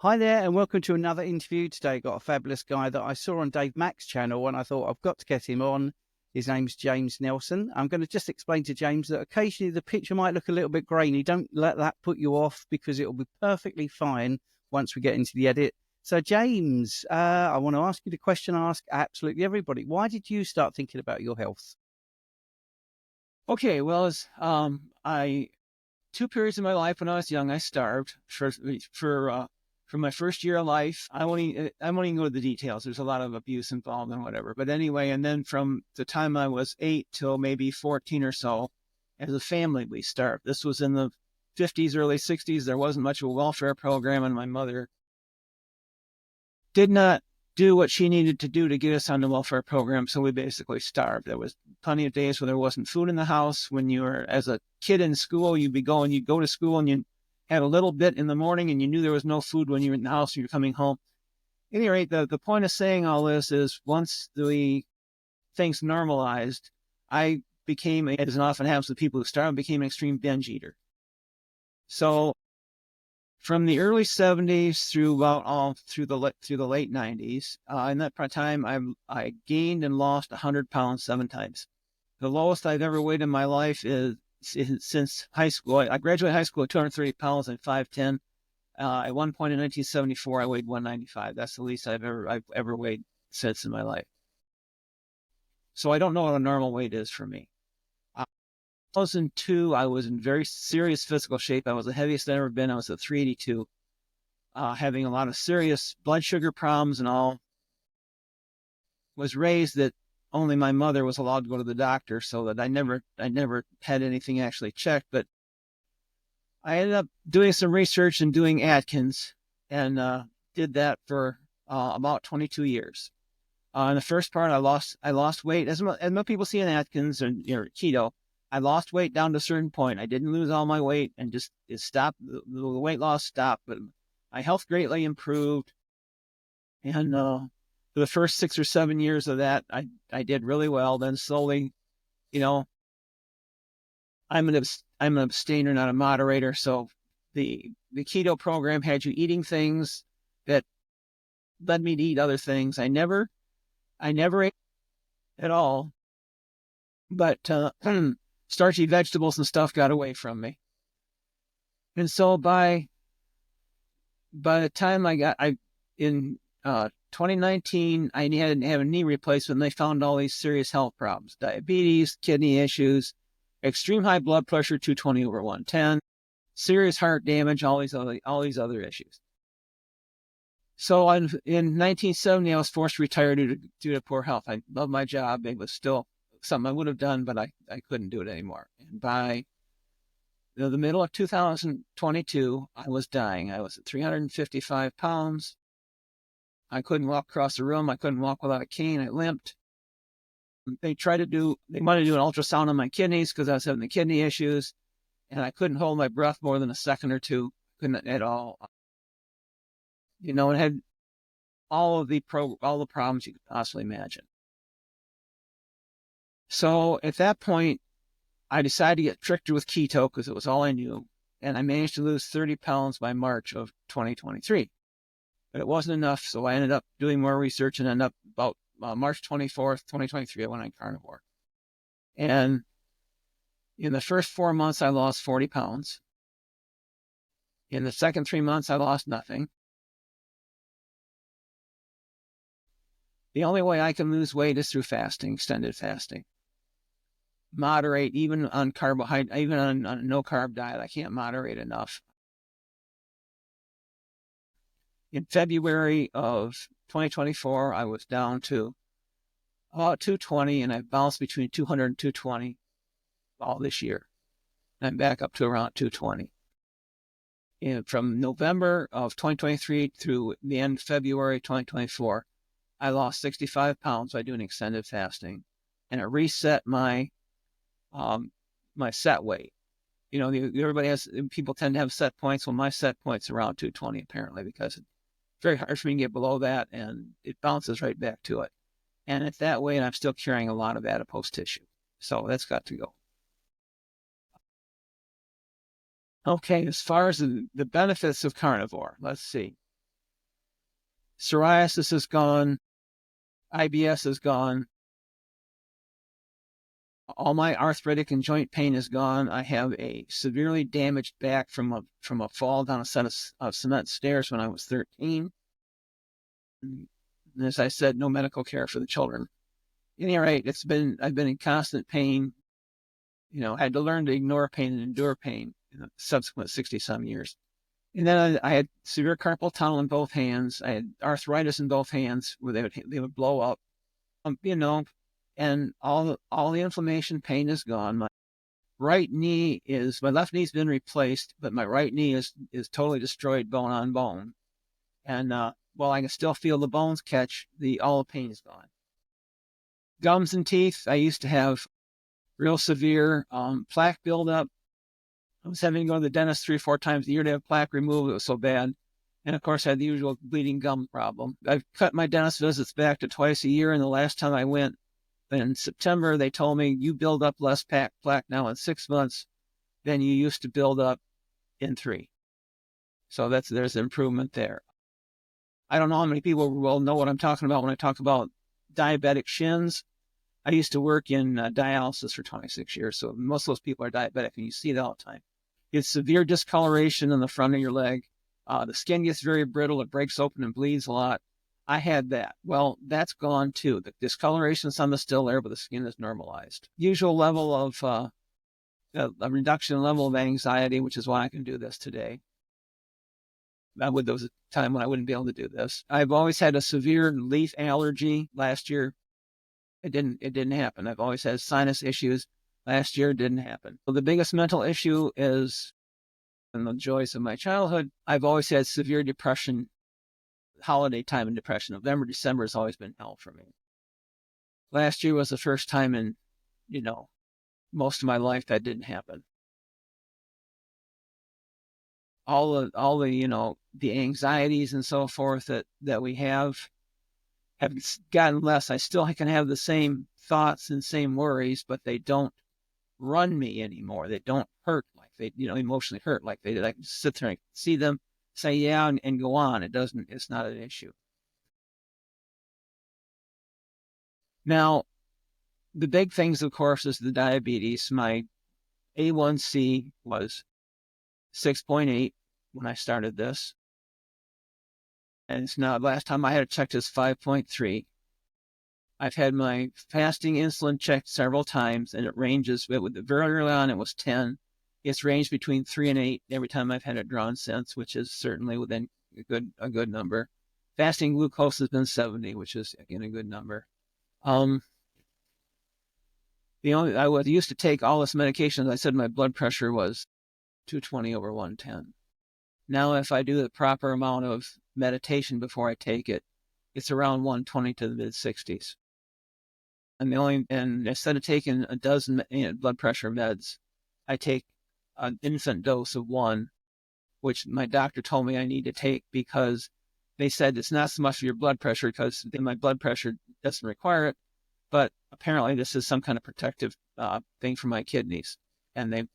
Hi there, and welcome to another interview. Today, got a fabulous guy that I saw on Dave Mack's channel, and I thought I've got to get him on. His name's James Nelson. I'm going to just explain to James that occasionally the picture might look a little bit grainy. Don't let that put you off because it will be perfectly fine once we get into the edit. So, James, I want to ask you the question I ask absolutely everybody. Why did you start thinking about your health? Okay, well, I two periods of my life when I was young, I starved for my first year of life. I won't even go to the details. There's a lot of abuse involved and whatever. But anyway, and then from the time I was 8 till maybe 14 or so, as a family, we starved. This was in the 50s, early 60s. There wasn't much of a welfare program, and my mother did not do what she needed to do to get us on the welfare program. So we basically starved. There was plenty of days where there wasn't food in the house. When you were as a kid in school, you'd go to school and you had a little bit in the morning and you knew there was no food when you were in the house and you're coming home. At any rate, the point of saying all this is once the things normalized, I became, as it often happens with people who starve, became an extreme binge eater. So from the early 70s through about all through the late 90s. In that time, I gained and lost 100 pounds 7 times. The lowest I've ever weighed in my life is since high school. I graduated high school at 230 pounds and 5'10". At one point in 1974, I weighed 195. That's the least I've ever weighed since in my life. So I don't know what a normal weight is for me. 2002, I was in very serious physical shape. I was the heaviest I've ever been. I was at 382, having a lot of serious blood sugar problems and all. Was raised that only my mother was allowed to go to the doctor, so that I never had anything actually checked. But I ended up doing some research and doing Atkins, and did that for about 22 years. In the first part, I lost weight, as most people see in Atkins or keto. I lost weight down to a certain point. I didn't lose all my weight and just it stopped. The weight loss stopped, but my health greatly improved. And for the first 6 or 7 years of that, I did really well. Then slowly, you know, I'm an abstainer, not a moderator. So the keto program had you eating things that led me to eat other things. I never ate at all, but starchy vegetables and stuff got away from me. And so by the time in 2019, I had to have a knee replacement. And they found all these serious health problems: diabetes, kidney issues, extreme high blood pressure, 220 over 110, serious heart damage, all these other issues. So in 1970, I was forced to retire due to poor health. I loved my job. It was still something I would have done, but I couldn't do it anymore. And by the middle of 2022, I was dying. I was at 355 pounds. I couldn't walk across the room. I couldn't walk without a cane. I limped. They wanted to do an ultrasound on my kidneys because I was having the kidney issues, and I couldn't hold my breath more than a second or two. Couldn't at all. It had all the problems you could possibly imagine. So at that point, I decided to get stricter with keto because it was all I knew. And I managed to lose 30 pounds by March of 2023. But it wasn't enough. So I ended up doing more research and ended up about March 24th, 2023, I went on Carnivore. And in the first 4 months, I lost 40 pounds. In the second 3 months, I lost nothing. The only way I can lose weight is through fasting, extended fasting. Moderate, even on carbohydrate, even on a no carb diet. I can't moderate enough. In February of 2024, I was down to about 220, and I bounced between 200 and 220 all this year. I'm back up to around 220. And from November of 2023 through the end of February 2024, I lost 65 pounds by doing extended fasting, and it reset my set weight. People tend to have set points. Well, my set point's around 220 apparently, because it's very hard for me to get below that, and it bounces right back to it. And at that weight, I'm still carrying a lot of adipose tissue. So that's got to go. Okay, as far as the benefits of carnivore, let's see. Psoriasis is gone. IBS is gone. All my arthritic and joint pain is gone. I have a severely damaged back from a fall down a set of cement stairs when I was 13. And as I said, no medical care for the children. At any rate, I've been in constant pain. Had to learn to ignore pain and endure pain in the subsequent 60-some years. And then I had severe carpal tunnel in both hands. I had arthritis in both hands where they would blow up. And all the inflammation, pain is gone. My left knee's been replaced, but my right knee is totally destroyed, bone on bone. And while I can still feel the bones catch, all the pain is gone. Gums and teeth, I used to have real severe plaque buildup. I was having to go to the dentist 3 or 4 times a year to have plaque removed. It was so bad. And of course, I had the usual bleeding gum problem. I've cut my dentist visits back to twice a year. And the last time I went in September, they told me you build up less plaque now in 6 months than you used to build up in 3. So there's improvement there. I don't know how many people will know what I'm talking about when I talk about diabetic shins. I used to work in dialysis for 26 years, so most of those people are diabetic, and you see it all the time. It's severe discoloration in the front of your leg. The skin gets very brittle. It breaks open and bleeds a lot. I had that. Well, that's gone too. The discoloration, some is still there, but the skin is normalized. Usual level of a reduction in level of anxiety, which is why I can do this today. There was a time when I wouldn't be able to do this. I've always had a severe leaf allergy. Last year, it didn't happen. I've always had sinus issues. Last year, it didn't happen. So the biggest mental issue is, in the joys of my childhood, I've always had severe depression, holiday time and depression. November, December has always been hell for me. Last year was the first time in, most of my life that didn't happen. All the the anxieties and so forth that we have gotten less. I still can have the same thoughts and same worries, but they don't run me anymore. They don't hurt like they, emotionally hurt like they did. I can sit there and see them, say yeah, and go on. It's not an issue. Now, the big things, of course, is the diabetes. My A1C was 6.8 when I started this. And it's now, last time I had it checked is 5.3. I've had my fasting insulin checked several times, and it ranges. Very early on, it was 10. It's ranged between 3 and 8 every time I've had it drawn since, which is certainly within a good number. Fasting glucose has been 70, which is again a good number. I used to take all this medication. As I said, my blood pressure was 220/110. Now, if I do the proper amount of meditation before I take it, it's around 120 to the mid-60s. And instead of taking a dozen blood pressure meds, I take an infant dose of 1, which my doctor told me I need to take because they said it's not so much for your blood pressure because my blood pressure doesn't require it, but apparently this is some kind of protective thing for my kidneys, and they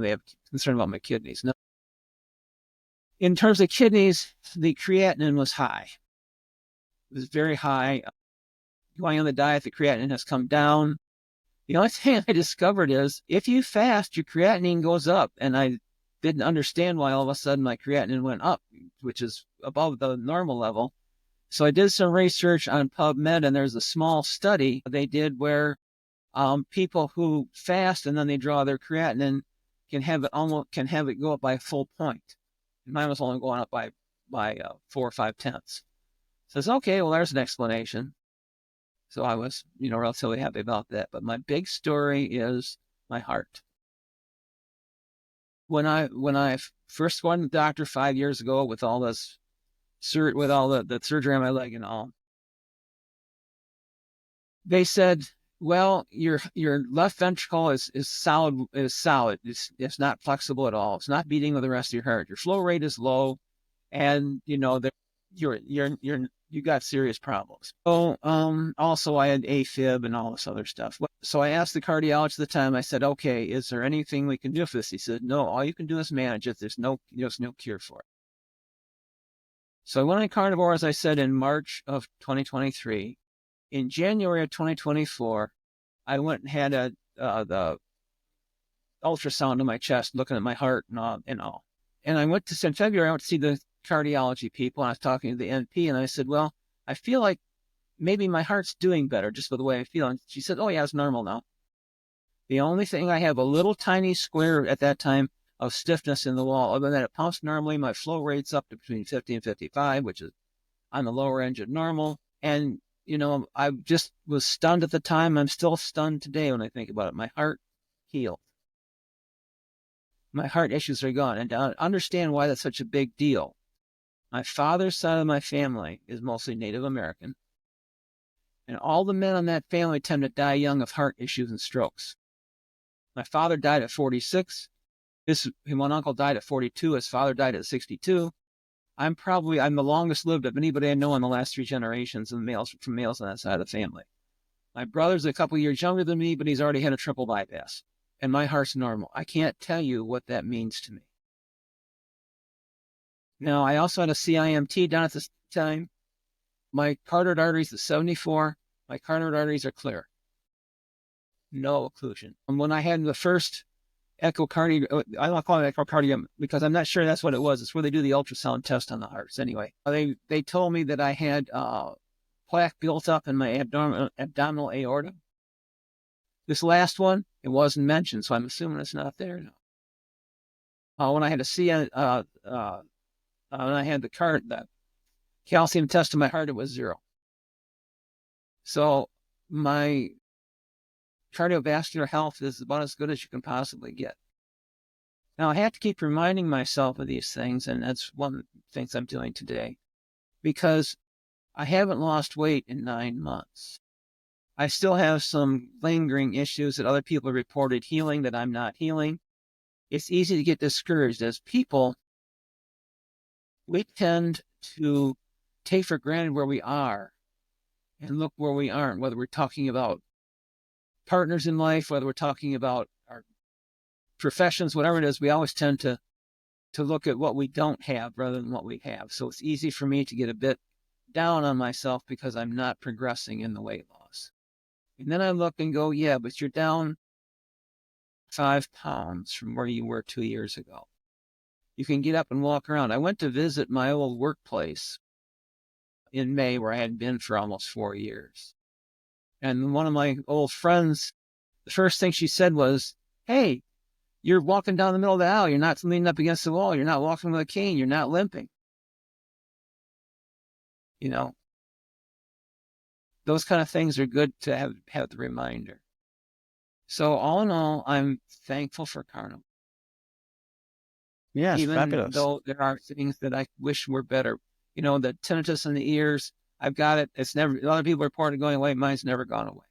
have concern about my kidneys. Now, in terms of kidneys, the creatinine was high. It was very high. Going on the diet, the creatinine has come down. The only thing I discovered is if you fast, your creatinine goes up. And I didn't understand why all of a sudden my creatinine went up, which is above the normal level. So I did some research on PubMed, and there's a small study they did where people who fast and then they draw their creatinine can have it go up by a full point. Mine was only going up by 4 or 5 tenths. Says, okay, well, there's an explanation. So I was, relatively happy about that. But my big story is my heart. When I first went to the doctor 5 years ago with all this, with all the surgery on my leg and all, they said, well, your left ventricle is solid. It's not flexible at all. It's not beating with the rest of your heart. Your flow rate is low, and you got serious problems. So also I had AFib and all this other stuff. So I asked the cardiologist at the time. I said, okay, is there anything we can do for this? He said, no, all you can do is manage it. There's no cure for it. So I went on Carnivore, as I said, in March of 2023. In January of 2024, I went and had the ultrasound of my chest, looking at my heart and all. And I went to, in February, I went to see the cardiology people, and I was talking to the NP, and I said, well, I feel like maybe my heart's doing better just with the way I feel. And she said, oh, yeah, it's normal now. The only thing, I have a little tiny square at that time of stiffness in the wall. Other than that, it pumps normally. My flow rate's up to between 50 and 55, which is on the lower end of normal. And, I just was stunned at the time. I'm still stunned today when I think about it. My heart healed. My heart issues are gone. And to understand why that's such a big deal, my father's side of my family is mostly Native American. And all the men on that family tend to die young of heart issues and strokes. My father died at 46. One uncle died at 42. His father died at 62. I'm the longest lived of anybody I know in the last 3 generations of males on that side of the family. My brother's a couple years younger than me, but he's already had a triple bypass. And my heart's normal. I can't tell you what that means to me. Now, I also had a CIMT done at this time. My carotid arteries is 74. My carotid arteries are clear. No occlusion. And when I had the first echocardiogram, I don't call it echocardiogram because I'm not sure that's what it was. It's where they do the ultrasound test on the hearts. Anyway, they told me that I had plaque built up in my abdominal aorta. This last one, it wasn't mentioned, so I'm assuming it's not there now. When I had when I had the calcium test in my heart, it was 0. So my cardiovascular health is about as good as you can possibly get. Now, I have to keep reminding myself of these things, and that's one of the things I'm doing today, because I haven't lost weight in 9 months. I still have some lingering issues that other people have reported healing that I'm not healing. It's easy to get discouraged. As people, we tend to take for granted where we are and look where we aren't, whether we're talking about partners in life, whether we're talking about our professions, whatever it is. We always tend to look at what we don't have rather than what we have. So it's easy for me to get a bit down on myself because I'm not progressing in the weight loss. And then I look and go, yeah, but you're down 5 pounds from where you were 2 years ago. You can get up and walk around. I went to visit my old workplace in May, where I hadn't been for almost 4 years. And one of my old friends, the first thing she said was, hey, you're walking down the middle of the aisle. You're not leaning up against the wall. You're not walking with a cane. You're not limping. Those kind of things are good to have the reminder. So all in all, I'm thankful for Carnivore. Yes, even fabulous. though there are things that I wish were better. The tinnitus in the ears, I've got it. It's never, a lot of people reported going away. Mine's never gone away.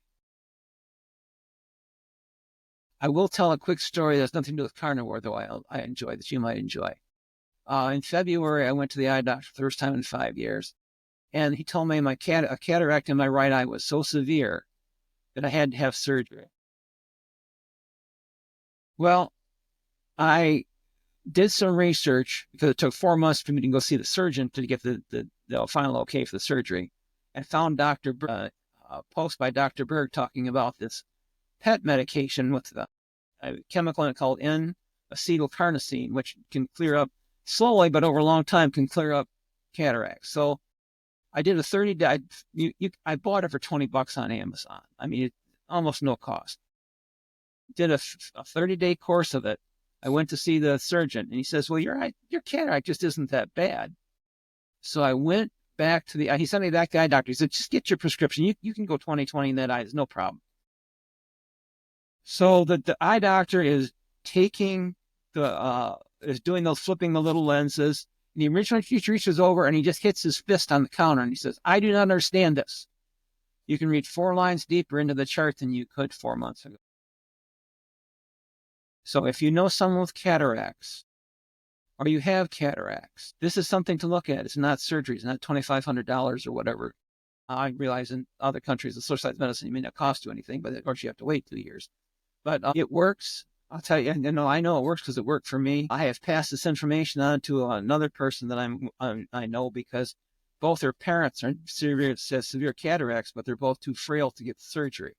I will tell a quick story that's nothing to do with Carnivore, though I enjoy, that you might enjoy. In February, I went to the eye doctor for the first time in 5 years. And he told me a cataract in my right eye was so severe that I had to have surgery. Well, I did some research because it took 4 months for me to go see the surgeon to get the final okay for the surgery, and found a post by Dr. Berg talking about this PET medication with a chemical in it called N-acetylcarnosine, which can clear up slowly, but over a long time can clear up cataracts. So I did a 30-day, I bought it for $20 on Amazon. I mean, almost no cost. Did a 30-day course of it. I went to see the surgeon, and he says, well, your cataract just isn't that bad. So I went back to he sent me back to the eye doctor. He said, just get your prescription. You can go 20/20 in that eye. There's no problem. So the eye doctor is taking is doing those, flipping the little lenses. And he reaches over and he just hits his fist on the counter and he says, I do not understand this. You can read 4 lines deeper into the chart than you could 4 months ago. So if you know someone with cataracts, or you have cataracts, this is something to look at. It's not surgery. It's not $2,500 or whatever. I realize in other countries, the socialized medicine may not cost you anything, but of course you have to wait 2 years. But it works. I'll tell you, I know it works because it worked for me. I have passed this information on to another person that I know, because both their parents are severe cataracts, but they're both too frail to get surgery.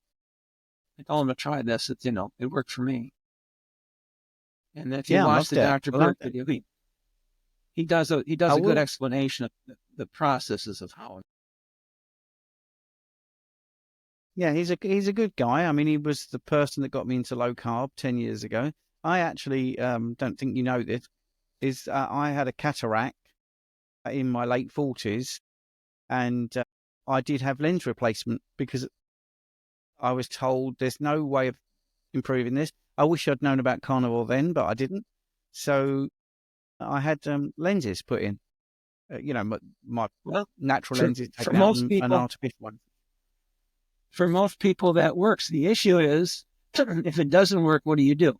I told them to try this. It worked for me. And if you Yeah, I watch loved the it. Dr. I loved Berg it. video, he does a I good will. explanation of the processes of how. Yeah, he's a good guy. I mean, he was the person that got me into low carb 10 years ago. I actually don't think you know this. I had a cataract in my late 40s, and I did have lens replacement because I was told there's no way of improving this. I wish I'd known about Carnivore then, but I didn't. So I had lenses put in. My Well, natural for, lenses for taken out most and an people, artificial one. that works. The issue is, if it doesn't work, what do you do?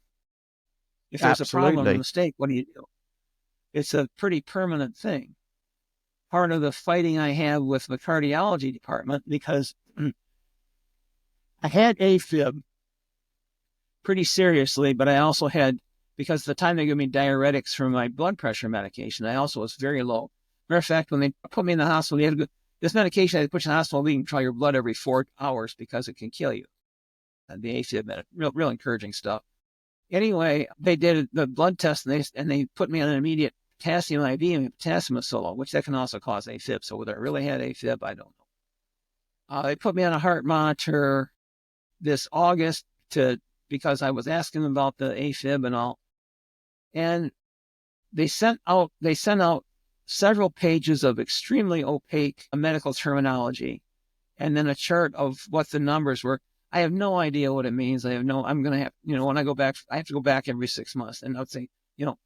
If there's a problem, a Absolutely. mistake, what do you do? It's a pretty permanent thing. Part of the fighting I have with the cardiology department, because I had AFib pretty seriously, but I also had, because the time they gave me diuretics for my blood pressure medication, I also was very low. Matter of fact, when they put me in the hospital, this medication, they put you in the hospital, you can try your blood every 4 hours because it can kill you. And the AFib, real encouraging stuff. Anyway, they did the blood test, and they put me on an immediate potassium IV, and potassium is so low, which that can also cause AFib. So whether I really had AFib, I don't know. They put me on a heart monitor this August because I was asking them about the AFib and all. And they sent out several pages of extremely opaque medical terminology, and then a chart of what the numbers were. I have no idea what it means. I'm going to have, when I go back, I have to go back every 6 months, and I'd say,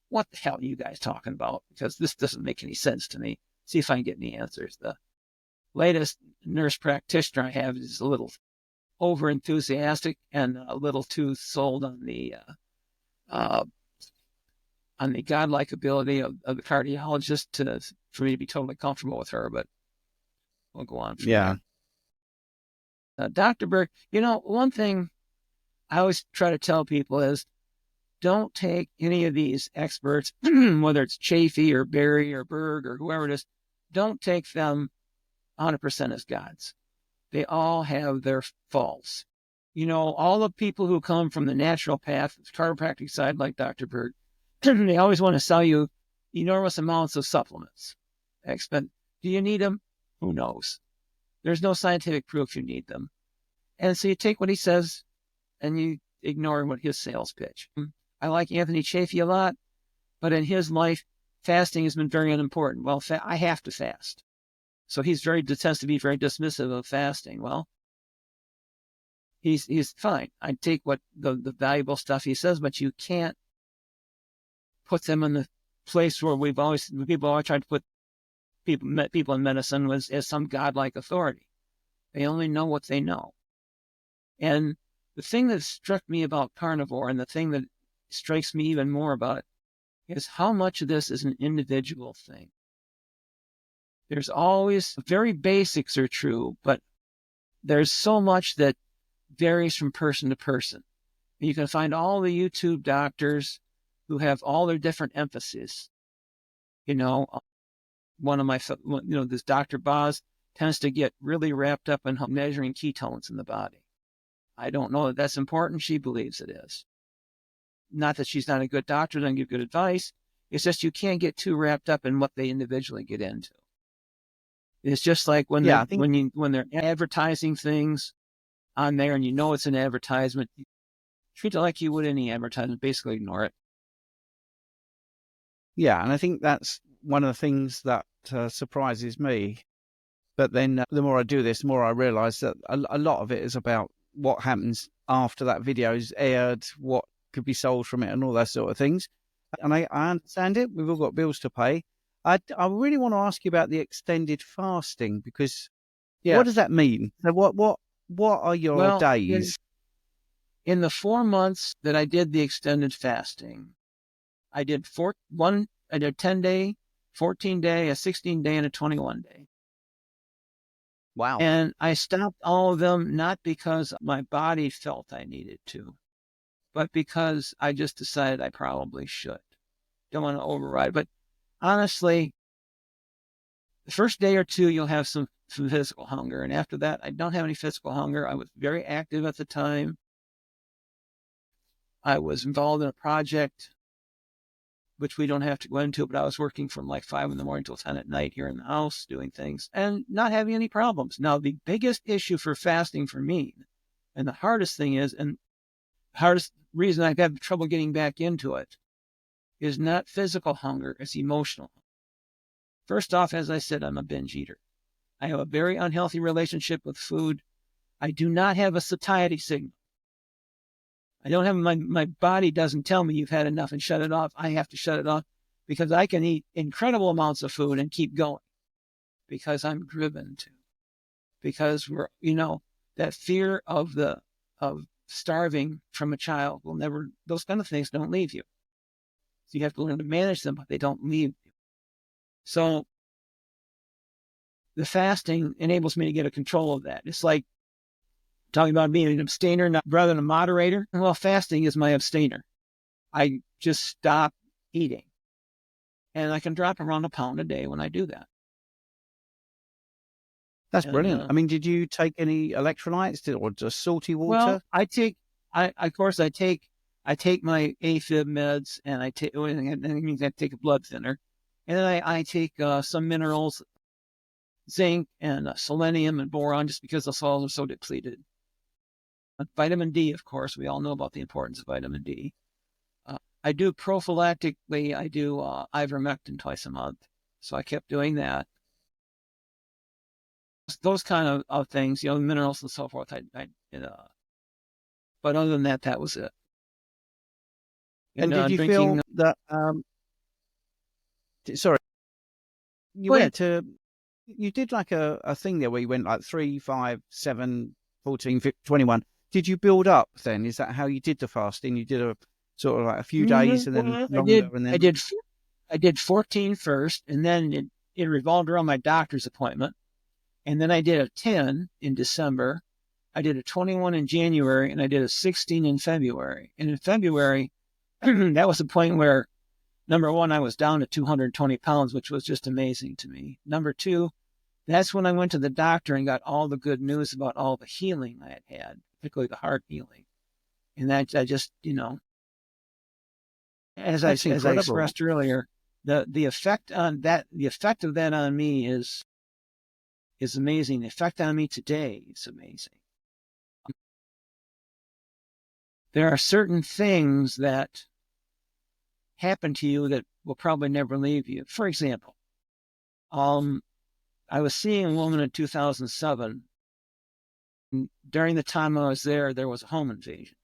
what the hell are you guys talking about? Because this doesn't make any sense to me. See if I can get any answers. The latest nurse practitioner I have is a little over enthusiastic and a little too sold on the godlike ability of the cardiologist for me to be totally comfortable with her, but we'll go on from Yeah. there. Dr. Berg, one thing I always try to tell people is, don't take any of these experts, whether it's Chafee or Berry or Berg or whoever it is, don't take them 100% as gods. They all have their faults. All the people who come from the natural path, the chiropractic side, like Dr. Berg, they always want to sell you enormous amounts of supplements. Do you need them? Who knows? There's no scientific proof you need them. And so you take what he says and you ignore what his sales pitch. I like Anthony Chafee a lot, but in his life, fasting has been very unimportant. Well, I have to fast. So tends to be very dismissive of fasting. Well, he's fine. I take what the valuable stuff he says, but you can't put them in the place where people always tried to put people in medicine as some godlike authority. They only know what they know. And the thing that struck me about Carnivore, and the thing that strikes me even more about it, is how much of this is an individual thing. There's always, very basics are true, but there's so much that varies from person to person. You can find all the YouTube doctors who have all their different emphases. One of my, this Dr. Boz tends to get really wrapped up in measuring ketones in the body. I don't know that that's important. She believes it is. Not that she's not a good doctor, doesn't give good advice. It's just you can't get too wrapped up in what they individually get into. It's just like when they're advertising things on there, and it's an advertisement, treat it like you would any advertisement. Basically, ignore it. Yeah, and I think that's one of the things that surprises me. But then the more I do this, the more I realize that a lot of it is about what happens after that video is aired, what could be sold from it, and all that sort of things. And I understand it. We've all got bills to pay. I really want to ask you about the extended fasting, because what does that mean? So what are your days? In the 4 months that I did the extended fasting, I did 10-day, 14-day, a 16-day, and a 21-day. Wow. And I stopped all of them, not because my body felt I needed to. but because I just decided I probably should. Don't want to override. But honestly, the first day or two, you'll have some physical hunger. And after that, I don't have any physical hunger. I was very active at the time. I was involved in a project, which we don't have to go into, but I was working from like 5 in the morning till 10 at night here in the house, doing things and not having any problems. Now, the biggest issue for fasting for me, and the hardest thing is, and hardest reason I've had trouble getting back into it, is not physical hunger, it's emotional. First off, as I said, I'm a binge eater. I have a very unhealthy relationship with food. I do not have a satiety signal. I don't have my body doesn't tell me you've had enough and shut it off. I have to shut it off because I can eat incredible amounts of food and keep going because I'm driven to. Because we're, that fear of starving from a child will never, those kind of things don't leave you. So you have to learn to manage them, but they don't leave you. So the fasting enables me to get a control of that. It's like talking about being an abstainer rather than a moderator. Well, fasting is my abstainer. I just stop eating. And I can drop around a pound a day when I do that. That's brilliant. I mean, did you take any electrolytes or just salty water? Well, I take my AFib meds, and I take, and that means I take a blood thinner. And then I take some minerals, zinc and selenium and boron, just because the soils are so depleted. Vitamin D, of course, we all know about the importance of vitamin D. I do prophylactically, I do ivermectin twice a month. So I kept doing that. Those kind of things, minerals and so forth. But other than that, that was it. And did you feel that, sorry, you did like a thing there where you went like 3, 5, 7, 14, 15, 21. Did you build up then? Is that how you did the fasting? You did a sort of like a few days and then longer? I did 14 first, and then it revolved around my doctor's appointment. And then I did a 10 in December. I did a 21 in January, and I did a 16 in February. And in February, that was the point where, number one, I was down to 220 pounds, which was just amazing to me. Number two, that's when I went to the doctor and got all the good news about all the healing I had had, particularly the heart healing. And that I just, as I expressed earlier, the effect of that on me is amazing. The effect on me today is amazing. There are certain things that happen to you that will probably never leave you. For example, I was seeing a woman in 2007. During the time I was there was a home invasion.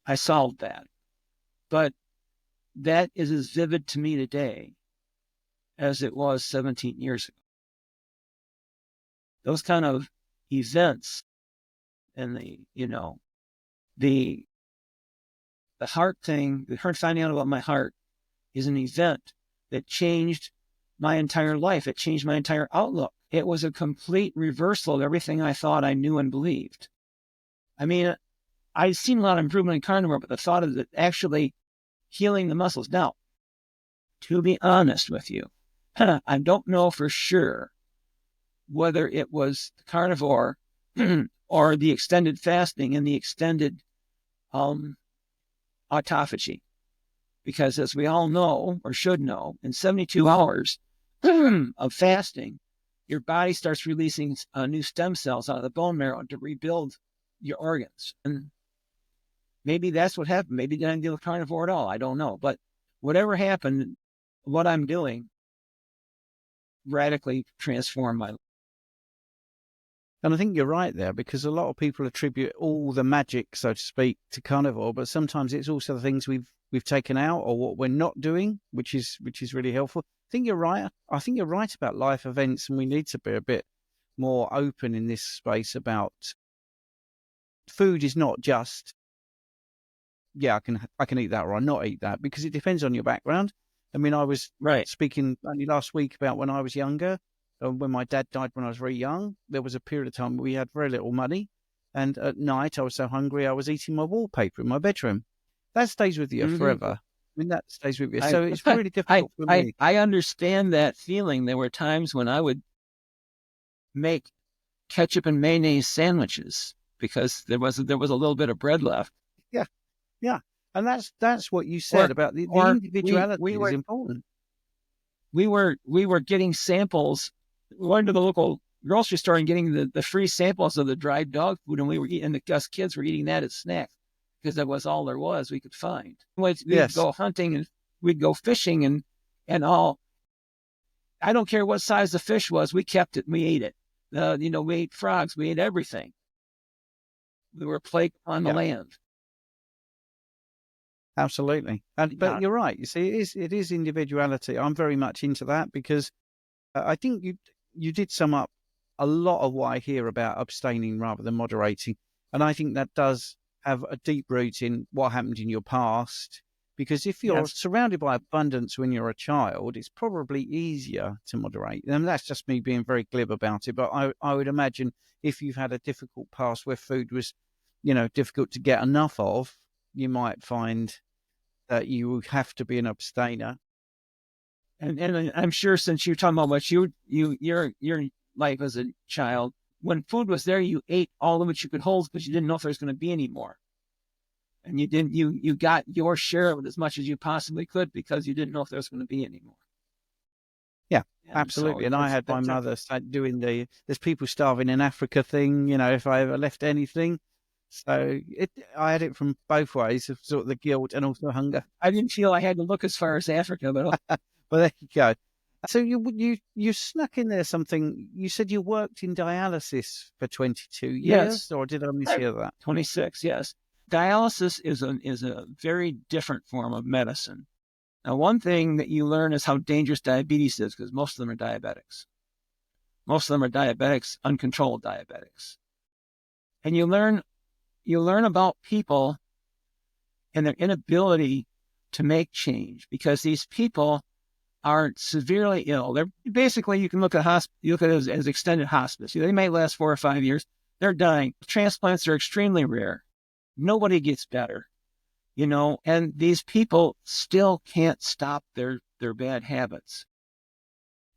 I solved that. But that is as vivid to me today as it was 17 years ago. Those kind of events and the heart thing, the heart finding out about my heart is an event that changed my entire life. It changed my entire outlook. It was a complete reversal of everything I thought I knew and believed. I mean, I've seen a lot of improvement in carnivore, but the thought of it actually healing the muscles. Now, to be honest with you, I don't know for sure whether it was the carnivore or the extended fasting and the extended autophagy. Because as we all know, or should know, in 72 hours of fasting, your body starts releasing new stem cells out of the bone marrow to rebuild your organs. And maybe that's what happened. Maybe they didn't deal with carnivore at all. I don't know. But whatever happened, what I'm doing radically transformed my life. And I think you're right there, because a lot of people attribute all the magic, so to speak, to carnivore, but sometimes it's also the things we've taken out or what we're not doing, which is really helpful. I think you're right. I think you're right about life events, and we need to be a bit more open in this space about food is not just, I can eat that or I not eat that, because it depends on your background. I mean, I was speaking only last week about when I was younger. When my dad died when I was very young, there was a period of time where we had very little money. And at night, I was so hungry, I was eating my wallpaper in my bedroom. That stays with you Hmm. forever. I mean, that stays with you. I, So it's really difficult for me. I understand that feeling. There were times when I would make ketchup and mayonnaise sandwiches because there was a little bit of bread left. Yeah, yeah. And that's what you said Or about the or individuality is important. we were getting samples, going to the local grocery store and getting the free samples of the dried dog food, and we were eating, and us kids were eating that as snacks because that was all there was we could find. We'd Yes. go hunting and we'd go fishing and all. I don't care what size the fish was, we kept it and we ate it. We ate frogs, we ate everything. We were plagued on the Yeah. land. Absolutely. But Yeah. you're right. You see, it is individuality. I'm very much into that because I think you did sum up a lot of what I hear about abstaining rather than moderating, and I think that does have a deep root in what happened in your past. Because if you're Yes. surrounded by abundance when you're a child, it's probably easier to moderate. And that's just me being very glib about it. But I would imagine if you've had a difficult past where food was, difficult to get enough of, you might find that you would have to be an abstainer. And I'm sure since you're talking about what your life as a child, when food was there, you ate all of it you could hold because you didn't know if there was going to be any more. And you got your share of it as much as you possibly could because you didn't know if there was going to be any more. Yeah, And so absolutely. And I had my mother doing there's people starving in Africa thing, if I ever left anything. So I had it from both ways of sort of the guilt and also hunger. I didn't feel I had to look as far as Africa, but Well, there you go. So you snuck in there something. You said you worked in dialysis for 22 yes, years, or did I mishear that? 26, yes. Dialysis is a very different form of medicine. Now, one thing that you learn is how dangerous diabetes is because most of them are diabetics. Most of them are diabetics, uncontrolled diabetics. And you learn about people and their inability to make change because these people are severely ill. They're basically, you can look at you look at it as extended hospice. They may last 4 or 5 years. They're dying. Transplants are extremely rare. Nobody gets better, and these people still can't stop their bad habits.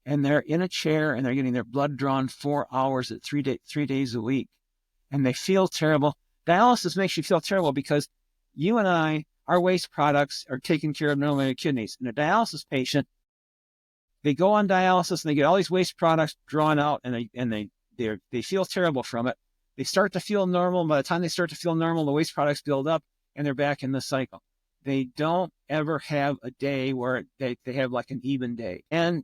And they're in a chair and they're getting their blood drawn 4 hours at 3 days a week. And they feel terrible. Dialysis makes you feel terrible because you and I, our waste products are taking care of not only the kidneys. And a dialysis patient, they go on dialysis and they get all these waste products drawn out and they feel terrible from it. They start to feel normal. By the time they start to feel normal, the waste products build up and they're back in the cycle. They don't ever have a day where they have like an even day. And,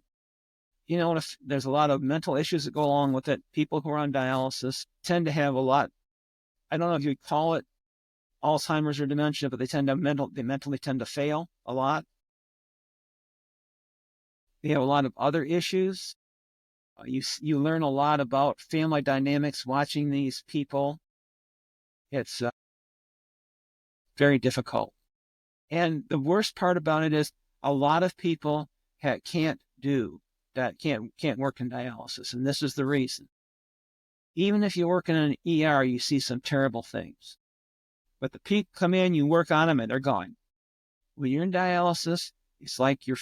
if there's a lot of mental issues that go along with it. People who are on dialysis tend to have a lot, I don't know if you call it Alzheimer's or dementia, but they mentally tend to fail a lot. They have a lot of other issues. You learn a lot about family dynamics watching these people. It's very difficult. And the worst part about it is a lot of people can't work in dialysis. And this is the reason. Even if you work in an ER, you see some terrible things. But the people come in, you work on them, and they're gone. When you're in dialysis, it's like you're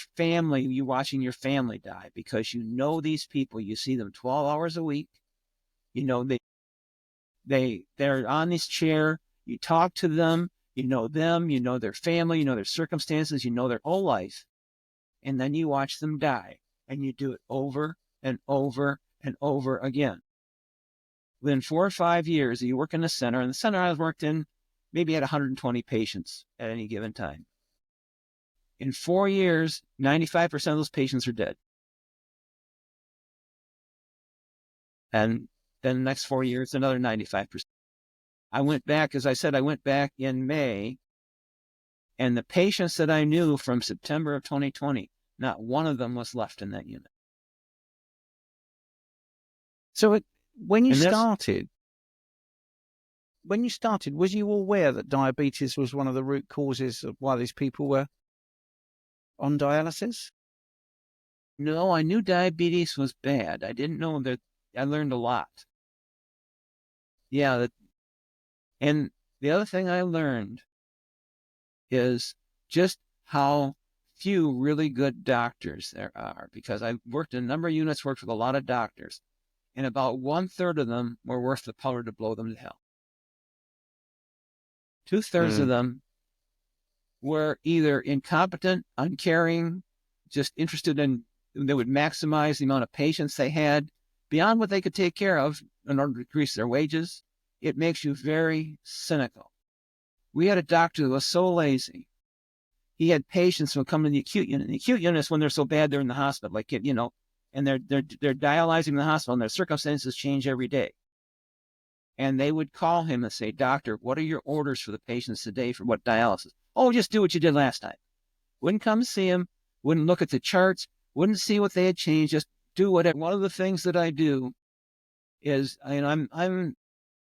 watching your family die because you know these people. You see them 12 hours a week. They're on this chair. You talk to them, their family, their circumstances, their whole life. And then you watch them die. And you do it over and over and over again. Within 4 or 5 years, you work in the center, and the center I worked in maybe had 120 patients at any given time. In 4 years, 95% of those patients are dead. And then the next 4 years, another 95%. I went back in May, and the patients that I knew from September of 2020, not one of them was left in that unit. So when you started, was you aware that diabetes was one of the root causes of why these people were on dialysis? No, I knew diabetes was bad. I didn't know that. I learned a lot. Yeah, And the other thing I learned is just how few really good doctors there are, because I worked in a number of units, worked with a lot of doctors, and about 1/3 of them were worth the powder to blow them to hell. 2/3 of Mm. them were either incompetent, uncaring, just interested in, they would maximize the amount of patients they had beyond what they could take care of in order to increase their wages. It makes you very cynical. We had a doctor who was so lazy. He had patients who would come to the acute unit. The acute unit is when they're so bad they're in the hospital, like, you know, and they're dialyzing in the hospital, and their circumstances change every day. And they would call him and say, "Doctor, what are your orders for the patients today for what dialysis?" "Oh, just do what you did last time." Wouldn't come see him, wouldn't look at the charts, wouldn't see what they had changed, just do whatever. One of the things that I do is, I mean, I'm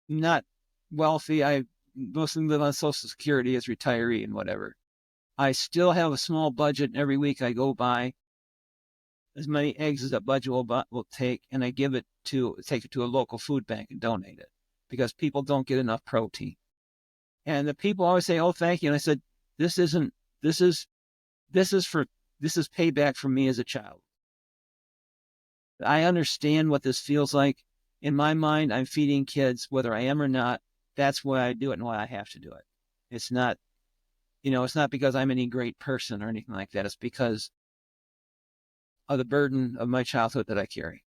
not wealthy. I mostly live on Social Security as retiree and whatever. I still have a small budget, and every week I go buy as many eggs as that budget will take, and I take it to a local food bank and donate it, because people don't get enough protein. And the people always say, "Oh, thank you." And I said, this is payback for me as a child. I understand what this feels like. In my mind, I'm feeding kids, whether I am or not. That's why I do it and why I have to do it. It's not, it's not because I'm any great person or anything like that. It's because of the burden of my childhood that I carry.